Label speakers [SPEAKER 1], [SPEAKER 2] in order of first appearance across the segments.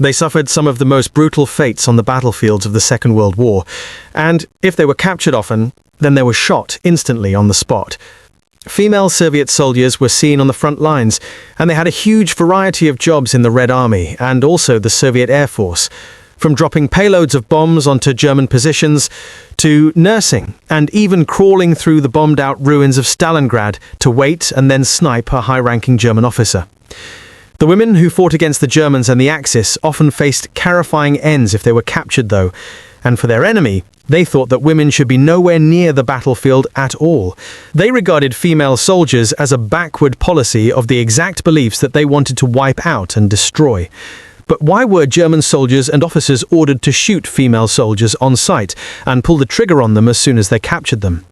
[SPEAKER 1] They suffered some of the most brutal fates on the battlefields of the Second World War, and if they were captured often, then they were shot instantly on the spot. Female Soviet soldiers were seen on the front lines, and they had a huge variety of jobs in the Red Army and also the Soviet Air Force, from dropping payloads of bombs onto German positions to nursing and even crawling through the bombed-out ruins of Stalingrad to wait and then snipe a high-ranking German officer. The women who fought against the Germans and the Axis often faced terrifying ends if they were captured, though, and for their enemy, they thought that women should be nowhere near the battlefield at all. They regarded female soldiers as a backward policy of the exact beliefs that they wanted to wipe out and destroy. But why were German soldiers and officers ordered to shoot female soldiers on sight and pull the trigger on them as soon as they captured them?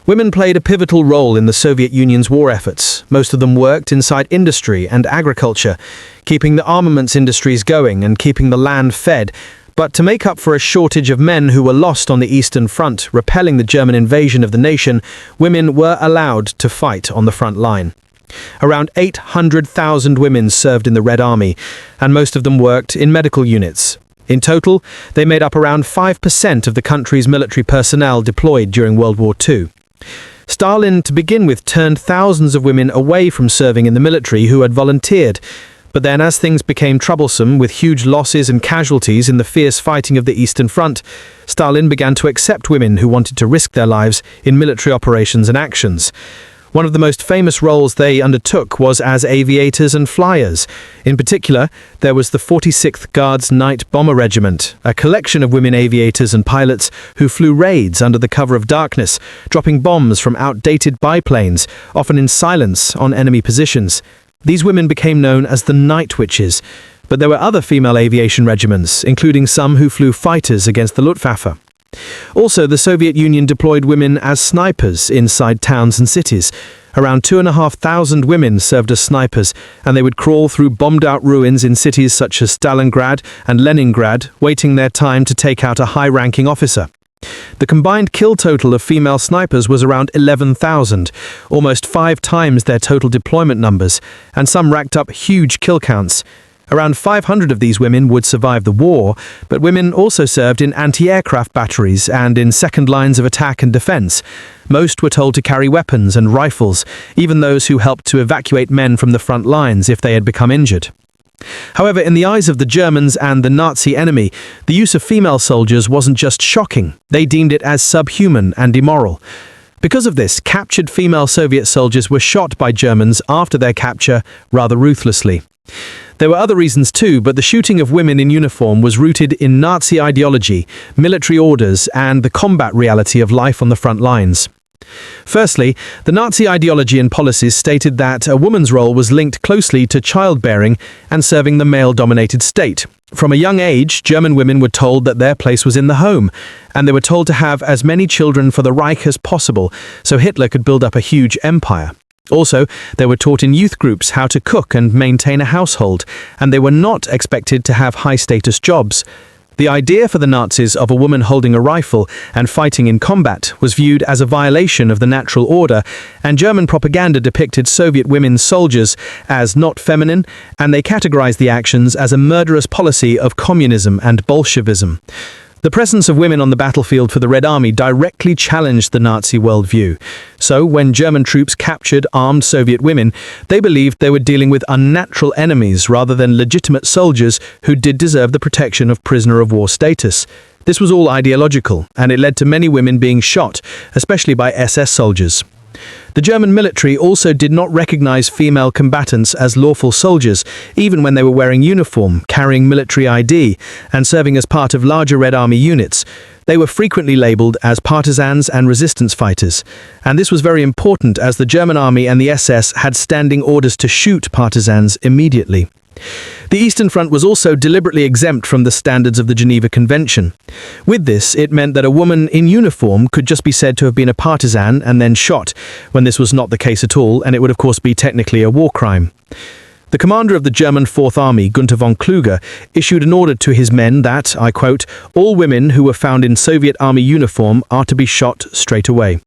[SPEAKER 1] Women played a pivotal role in the Soviet Union's war efforts. Most of them worked inside industry and agriculture, keeping the armaments industries going and keeping the land fed. But to make up for a shortage of men who were lost on the Eastern Front, repelling the German invasion of the nation, women were allowed to fight on the front line. Around 800,000 women served in the Red Army, and most of them worked in medical units. In total, they made up around 5% of the country's military personnel deployed during World War II. Stalin, to begin with, turned thousands of women away from serving in the military who had volunteered. But then, as things became troublesome, with huge losses and casualties in the fierce fighting of the Eastern Front, Stalin began to accept women who wanted to risk their lives in military operations and actions. One of the most famous roles they undertook was as aviators and flyers. In particular, there was the 46th Guards Night Bomber Regiment, a collection of women aviators and pilots who flew raids under the cover of darkness, dropping bombs from outdated biplanes, often in silence, on enemy positions. These women became known as the Night Witches, but there were other female aviation regiments, including some who flew fighters against the Luftwaffe. Also, the Soviet Union deployed women as snipers inside towns and cities. Around 2,500 women served as snipers, and they would crawl through bombed-out ruins in cities such as Stalingrad and Leningrad, waiting their time to take out a high-ranking officer. The combined kill total of female snipers was around 11,000, almost 5 times their total deployment numbers, and some racked up huge kill counts. Around 500 of these women would survive the war, but women also served in anti-aircraft batteries and in second lines of attack and defense. Most were told to carry weapons and rifles, even those who helped to evacuate men from the front lines if they had become injured. However, in the eyes of the Germans and the Nazi enemy, the use of female soldiers wasn't just shocking, they deemed it as subhuman and immoral. Because of this, captured female Soviet soldiers were shot by Germans after their capture rather ruthlessly. There were other reasons too, but the shooting of women in uniform was rooted in Nazi ideology, military orders, and the combat reality of life on the front lines. Firstly, the Nazi ideology and policies stated that a woman's role was linked closely to childbearing and serving the male-dominated state. From a young age, German women were told that their place was in the home, and they were told to have as many children for the Reich as possible, so Hitler could build up a huge empire. Also, they were taught in youth groups how to cook and maintain a household, and they were not expected to have high-status jobs. The idea for the Nazis of a woman holding a rifle and fighting in combat was viewed as a violation of the natural order, and German propaganda depicted Soviet women soldiers as not feminine, and they categorized the actions as a murderous policy of communism and Bolshevism. The presence of women on the battlefield for the Red Army directly challenged the Nazi worldview. So, when German troops captured armed Soviet women, they believed they were dealing with unnatural enemies rather than legitimate soldiers who did deserve the protection of prisoner of war status. This was all ideological, and it led to many women being shot, especially by SS soldiers. The German military also did not recognize female combatants as lawful soldiers, even when they were wearing uniform, carrying military ID, and serving as part of larger Red Army units. They were frequently labeled as partisans and resistance fighters, and this was very important as the German army and the SS had standing orders to shoot partisans immediately. The Eastern Front was also deliberately exempt from the standards of the Geneva Convention. With this, it meant that a woman in uniform could just be said to have been a partisan and then shot, when this was not the case at all, and it would of course be technically a war crime. The commander of the German Fourth Army, Gunther von Kluge, issued an order to his men that, I quote, "All women who were found in Soviet army uniform are to be shot straight away."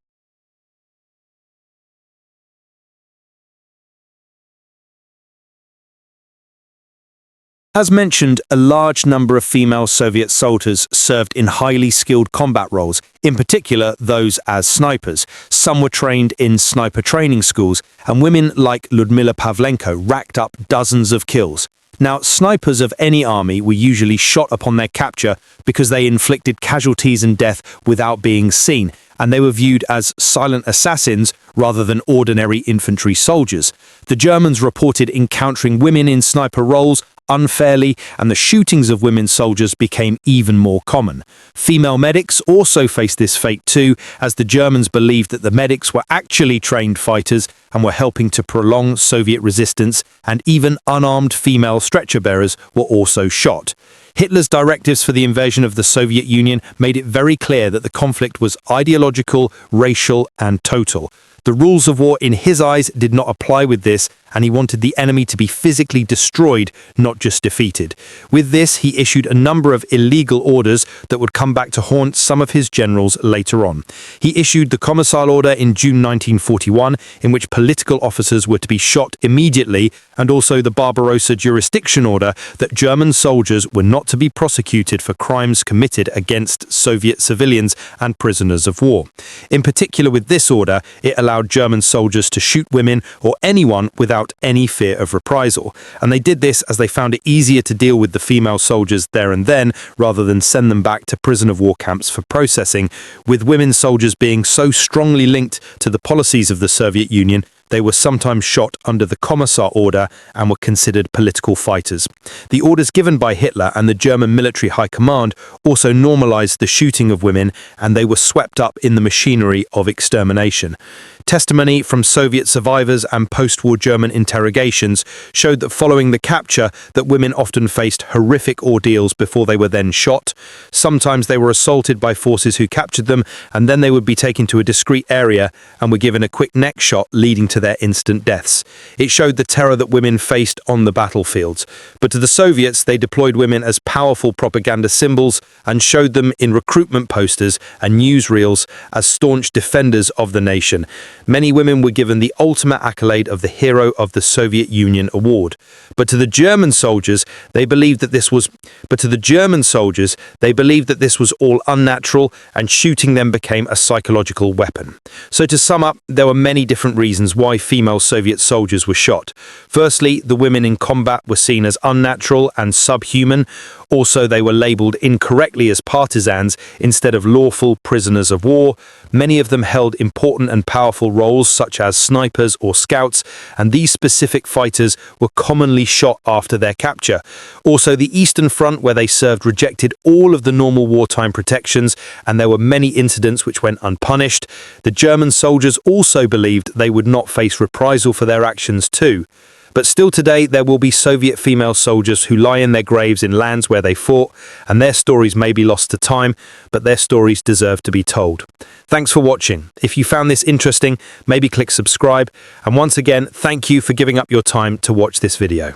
[SPEAKER 2] As mentioned, a large number of female Soviet soldiers served in highly skilled combat roles, in particular those as snipers. Some were trained in sniper training schools, and women like Ludmila Pavlenko racked up dozens of kills. Now, snipers of any army were usually shot upon their capture because they inflicted casualties and death without being seen, and they were viewed as silent assassins rather than ordinary infantry soldiers. The Germans reported encountering women in sniper roles unfairly, and the shootings of women soldiers became even more common. Female medics also faced this fate too, as the Germans believed that the medics were actually trained fighters and were helping to prolong Soviet resistance, and even unarmed female stretcher bearers were also shot. Hitler's directives for the invasion of the Soviet Union made it very clear that the conflict was ideological, racial, and total. The rules of war in his eyes did not apply with this, and he wanted the enemy to be physically destroyed, not just defeated. With this, he issued a number of illegal orders that would come back to haunt some of his generals later on. He issued the Commissar Order in June 1941, in which political officers were to be shot immediately, and also the Barbarossa Jurisdiction Order that German soldiers were not to be prosecuted for crimes committed against Soviet civilians and prisoners of war. In particular, with this order, it allowed German soldiers to shoot women or anyone without any fear of reprisal, and they did this as they found it easier to deal with the female soldiers there and then rather than send them back to prison of war camps for processing. With women soldiers being so strongly linked to the policies of the Soviet Union, they were sometimes shot under the Commissar Order and were considered political fighters. The orders given by Hitler and the German military high command also normalized the shooting of women, and they were swept up in the machinery of extermination. Testimony from Soviet survivors and post-war German interrogations showed that following the capture, that women often faced horrific ordeals before they were then shot. Sometimes they were assaulted by forces who captured them, and then they would be taken to a discreet area and were given a quick neck shot, leading to their instant deaths. It showed the terror that women faced on the battlefields. But to the Soviets, they deployed women as powerful propaganda symbols and showed them in recruitment posters and newsreels as staunch defenders of the nation. Many women were given the ultimate accolade of the Hero of the Soviet Union award. But to the German soldiers, they believed that this was all unnatural, and shooting them became a psychological weapon. So to sum up, there were many different reasons why female Soviet soldiers were shot. Firstly, the women in combat were seen as unnatural and subhuman. Also, they were labeled incorrectly as partisans instead of lawful prisoners of war. Many of them held important and powerful roles such as snipers or scouts, and these specific fighters were commonly shot after their capture. Also, the Eastern Front, where they served, rejected all of the normal wartime protections, and there were many incidents which went unpunished. The German soldiers also believed they would not face reprisal for their actions too. But still today, there will be Soviet female soldiers who lie in their graves in lands where they fought, and their stories may be lost to time, but their stories deserve to be told. Thanks for watching. If you found this interesting, maybe click subscribe. And once again, thank you for giving up your time to watch this video.